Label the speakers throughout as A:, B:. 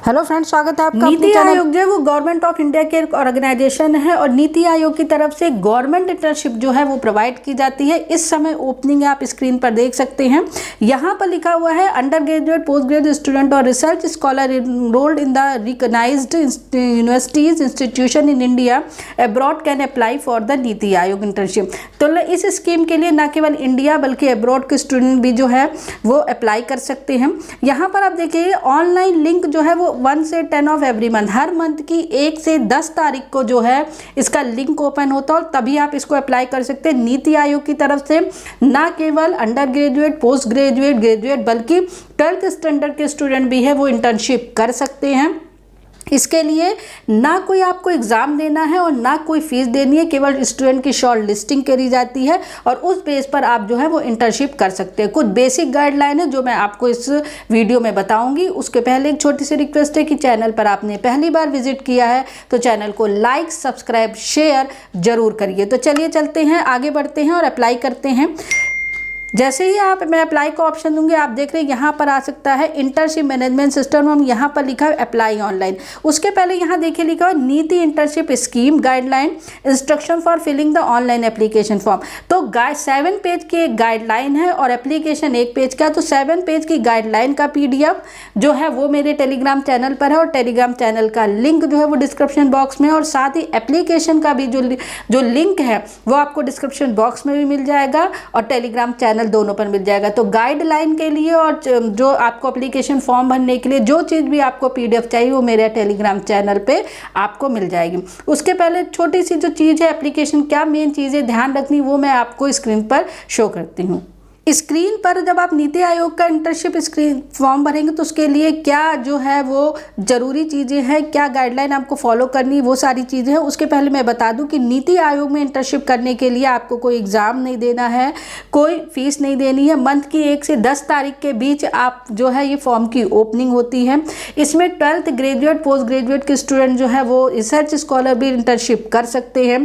A: Hello friends, स्वागत है आपका।
B: नीति आयोग जो है वो गवर्नमेंट ऑफ इंडिया के ऑर्गेनाइजेशन है और नीति आयोग की तरफ से गवर्नमेंट इंटर्नशिप जो है वो प्रोवाइड की जाती है। इस समय ओपनिंग आप स्क्रीन पर देख सकते हैं। यहाँ पर लिखा हुआ है undergraduate, post graduate student और research scholar enrolled in the recognised universities institution in India abroad can apply for the NITI Aayog internship. तो इस स्कीम के लिए न केवल इंडिया बल्कि अब्रॉड के स्टूडेंट भी जो है वो अप्लाई कर सकते हैं। यहाँ पर आप देखिए ऑनलाइन लिंक जो है वो 1 से 10 of every month, her month की 1 से 10 तारीख को जो है इसका लिंक ओपन होता है और तभी आप इसको अप्लाई कर सकते हैं। नीति आयोग की तरफ से ना केवल under graduate, post graduate, graduate बल्कि 12th स्टैंडर्ड के स्टूडेंट भी है वो इंटर्नशिप कर सकते हैं। इसके लिए ना कोई आपको एग्ज़ाम देना है और ना कोई फीस देनी है, केवल स्टूडेंट की शॉर्ट लिस्टिंग करी जाती है और उस बेस पर आप जो है वो इंटर्नशिप कर सकते हैं। कुछ बेसिक गाइडलाइन है जो मैं आपको इस वीडियो में बताऊंगी। उसके पहले एक छोटी सी रिक्वेस्ट है कि चैनल पर आपने पहली बार विजिट किया है तो चैनल को लाइक, सब्सक्राइब, शेयर जरूर करिए। तो चलिए चलते हैं, आगे बढ़ते हैं और अप्लाई करते हैं। जैसे ही मैं अप्लाई का ऑप्शन दूंगी, आप देख रहे हैं यहाँ पर आ सकता है इंटर्नशिप मैनेजमेंट सिस्टम। हम यहाँ पर लिखा है अप्लाई ऑनलाइन। उसके पहले यहाँ देखिए लिखा है NITI internship scheme guideline instruction for filling the online application form. तो 7 पेज की एक गाइडलाइन है और एप्लीकेशन 1 पेज का। तो 7 पेज की गाइडलाइन का PDF जो है वो मेरे टेलीग्राम चैनल पर है और टेलीग्राम चैनल का लिंक जो है वो डिस्क्रिप्शन बॉक्स में, और साथ ही एप्लीकेशन का भी जो लिंक है वो आपको डिस्क्रिप्शन बॉक्स में भी मिल जाएगा और टेलीग्राम चैनल दोनों पर मिल जाएगा। तो गाइडलाइन के लिए और जो आपको एप्लीकेशन फॉर्म भरने के लिए जो चीज़ भी आपको PDF चाहिए वो मेरे टेलीग्राम चैनल पे आपको मिल जाएगी। उसके पहले छोटी सी जो चीज़ है एप्लीकेशन, क्या मेन चीज़ें ध्यान रखनी वो मैं आपको स्क्रीन पर शो करती हूँ। स्क्रीन पर जब आप नीति आयोग का इंटर्नशिप स्क्रीन फॉर्म भरेंगे तो उसके लिए क्या जो है वो ज़रूरी चीज़ें हैं, क्या गाइडलाइन आपको फॉलो करनी, वो सारी चीज़ें हैं। उसके पहले मैं बता दूं कि नीति आयोग में इंटर्नशिप करने के लिए आपको कोई एग्ज़ाम नहीं देना है, कोई फीस नहीं देनी है। मंथ की 1 से 10 तारीख के बीच आप जो है ये फॉर्म की ओपनिंग होती है। इसमें 12th ग्रेजुएट, पोस्ट ग्रेजुएट के स्टूडेंट जो है वो रिसर्च स्कॉलर भी इंटर्नशिप कर सकते हैं।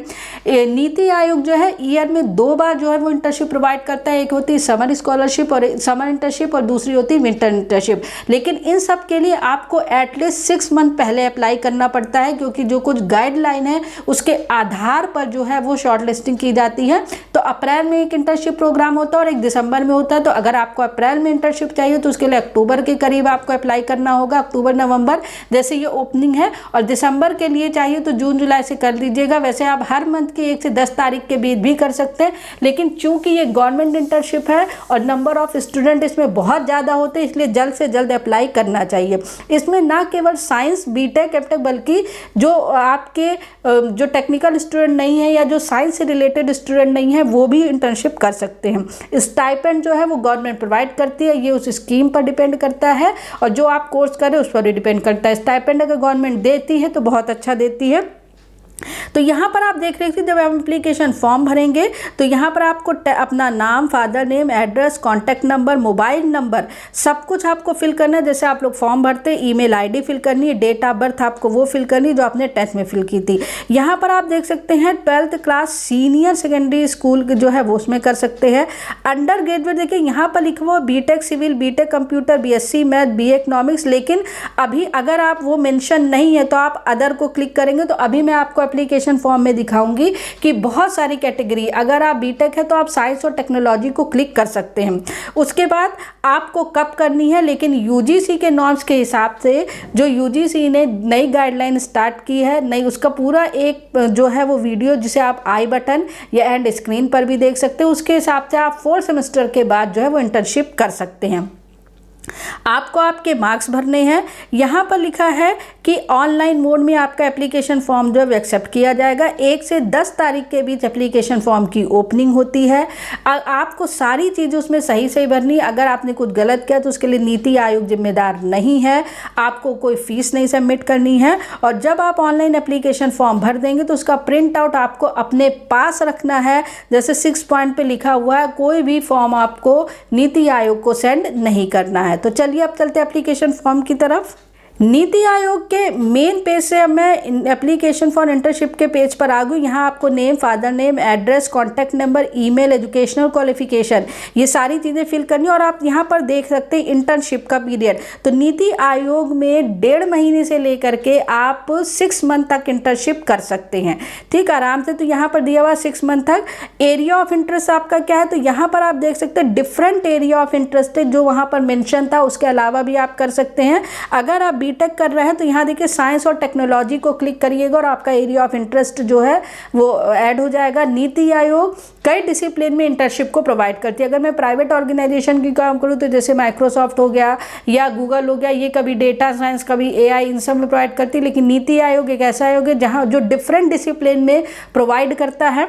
B: नीति आयोग जो है ईयर में 2 बार जो है वो इंटर्नशिप प्रोवाइड करता है। एक होती है समर स्कॉलरशिप और समर इंटर्नशिप और दूसरी होती है विंटर इंटर्नशिप। लेकिन इन सब के लिए आपको एटलीस्ट 6 मंथ पहले अप्लाई करना पड़ता है, क्योंकि जो कुछ गाइडलाइन है उसके आधार पर जो है वो शॉर्ट लिस्टिंग की जाती है। तो अप्रैल में एक इंटर्नशिप प्रोग्राम होता है और एक दिसंबर में होता है। तो अगर आपको अप्रैल में इंटर्नशिप चाहिए तो उसके लिए अक्टूबर के करीब आपको अप्लाई करना होगा, अक्टूबर नवंबर जैसे ये ओपनिंग है। और दिसंबर के लिए चाहिए तो जून जुलाई से कर लीजिएगा। वैसे आप हर मंथ की 1 से 10 तारीख के बीच भी कर सकते हैं, लेकिन चूंकि ये गवर्नमेंट इंटर्नशिप है और नंबर ऑफ स्टूडेंट इसमें बहुत ज़्यादा होते हैं, इसलिए जल्द से जल्द अप्लाई करना चाहिए। इसमें ना केवल साइंस, बीटेक, एमटेक बल्कि जो आपके जो टेक्निकल स्टूडेंट नहीं है या जो साइंस से रिलेटेड स्टूडेंट नहीं है वो भी इंटर्नशिप कर सकते हैं। स्टाइपेंड जो है वो गवर्नमेंट प्रोवाइड करती है, ये उस स्कीम पर डिपेंड करता है और जो आप कोर्स करें उस पर भी डिपेंड करता है। स्टाइपेंड अगर गवर्नमेंट देती है तो बहुत अच्छा देती है। तो यहाँ पर आप देख रहे थे जब आप एप्लीकेशन फॉर्म भरेंगे तो यहाँ पर आपको अपना नाम, father name, address, contact number, mobile number सब कुछ आपको फिल करना है। जैसे आप लोग फॉर्म भरते हैं, ईमेल आईडी फिल करनी है, डेट ऑफ बर्थ आपको वो फिल करनी है जो आपने 10th में फिल की थी। यहाँ पर आप देख सकते हैं 12th class senior secondary school जो है वो उसमें कर सकते हैं। अंडर ग्रेजुएट देखिए यहाँ पर लिखा हुआ B Tech civil, B Tech computer, BSc math, BA economics. लेकिन अभी अगर आप वो मेंशन नहीं है तो आप अदर को क्लिक करेंगे तो अभी मैं आपको एप्लीकेशन फॉर्म में दिखाऊंगी कि बहुत सारी कैटेगरी, अगर आप बीटेक है तो आप साइंस और टेक्नोलॉजी को क्लिक कर सकते हैं। उसके बाद आपको कब करनी है, लेकिन UGC के नॉर्म्स के हिसाब से जो UGC ने नई गाइडलाइन स्टार्ट की है, नई उसका पूरा एक जो है वो वीडियो जिसे आप आई बटन या एंड स्क्रीन पर भी देख सकते हैं, उसके हिसाब से आप 4 सेमेस्टर के बाद जो है वो इंटर्नशिप कर सकते हैं। आपको आपके मार्क्स भरने हैं। यहाँ पर लिखा है कि ऑनलाइन मोड में आपका एप्लीकेशन फॉर्म जो है एक्सेप्ट किया जाएगा। 1 से 10 तारीख के बीच एप्लीकेशन फॉर्म की ओपनिंग होती है। आपको सारी चीज़ें उसमें सही सही भरनी है। अगर आपने कुछ गलत किया तो उसके लिए नीति आयोग जिम्मेदार नहीं है, आपको कोई फीस नहीं सबमिट करनी है। और जब आप ऑनलाइन एप्लीकेशन फॉर्म भर देंगे तो उसका प्रिंट आउट आपको अपने पास रखना है। जैसे 6 पॉइंट पे लिखा हुआ है, कोई भी फॉर्म आपको नीति आयोग को सेंड नहीं करना है। तो चलिए अब चलते हैं एप्लीकेशन फॉर्म की तरफ। नीति आयोग के मेन पेज से अब मैं एप्लीकेशन फॉर इंटर्नशिप के पेज पर आ गई। यहाँ आपको name, father name, address, contact number, email, educational qualification, ये सारी चीज़ें फिल करनी है। और आप यहाँ पर देख सकते हैं इंटर्नशिप का पीरियड। तो नीति आयोग में 1.5 महीने से लेकर के आप 6 मंथ तक इंटर्नशिप कर सकते हैं, ठीक, आराम से। तो यहाँ पर दिया हुआ 6 मंथ तक। एरिया ऑफ इंटरेस्ट आपका क्या है, तो यहाँ पर आप देख सकते हैं डिफरेंट एरिया ऑफ इंटरेस्ट जो वहाँ पर मेंशन था, उसके अलावा भी आप कर सकते हैं। अगर आप बीटेक कर रहे हैं तो यहाँ देखिए साइंस और टेक्नोलॉजी को क्लिक करिएगा और आपका एरिया ऑफ इंटरेस्ट जो है वो ऐड हो जाएगा। नीति आयोग कई डिसिप्लिन में इंटर्नशिप को प्रोवाइड करती है। अगर मैं प्राइवेट ऑर्गेनाइजेशन की काम करूँ तो जैसे माइक्रोसॉफ्ट हो गया या गूगल हो गया, ये कभी डेटा साइंस, कभी एआई, इन सब में प्रोवाइड करती है। लेकिन नीति आयोग एक ऐसा आयोग है जहाँ जो डिफरेंट डिसिप्लिन में प्रोवाइड करता है।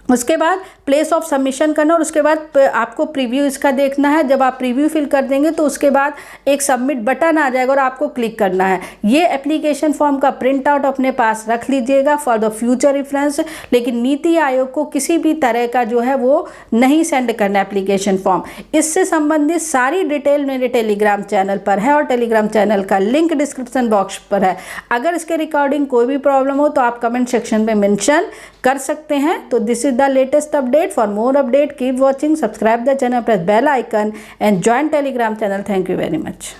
B: उसके बाद प्लेस ऑफ सबमिशन करना और उसके बाद आपको प्रीव्यू इसका देखना है। जब आप प्रीव्यू फिल कर देंगे तो उसके बाद एक सबमिट बटन आ जाएगा और आपको क्लिक करना है। ये एप्लीकेशन फॉर्म का प्रिंट आउट अपने पास रख लीजिएगा फॉर द फ्यूचर रेफरेंस। लेकिन नीति आयोग को किसी भी तरह का जो है वो नहीं सेंड करना एप्लीकेशन फॉर्म। इससे संबंधित सारी डिटेल मेरे टेलीग्राम चैनल पर है और टेलीग्राम चैनल का लिंक डिस्क्रिप्शन बॉक्स पर है। अगर इसके रिकॉर्डिंग कोई भी प्रॉब्लम हो तो आप कमेंट सेक्शन में मेंशन कर सकते हैं। तो this is the latest update. For more update, keep watching, subscribe the channel, press bell icon and join Telegram channel. Thank you very much.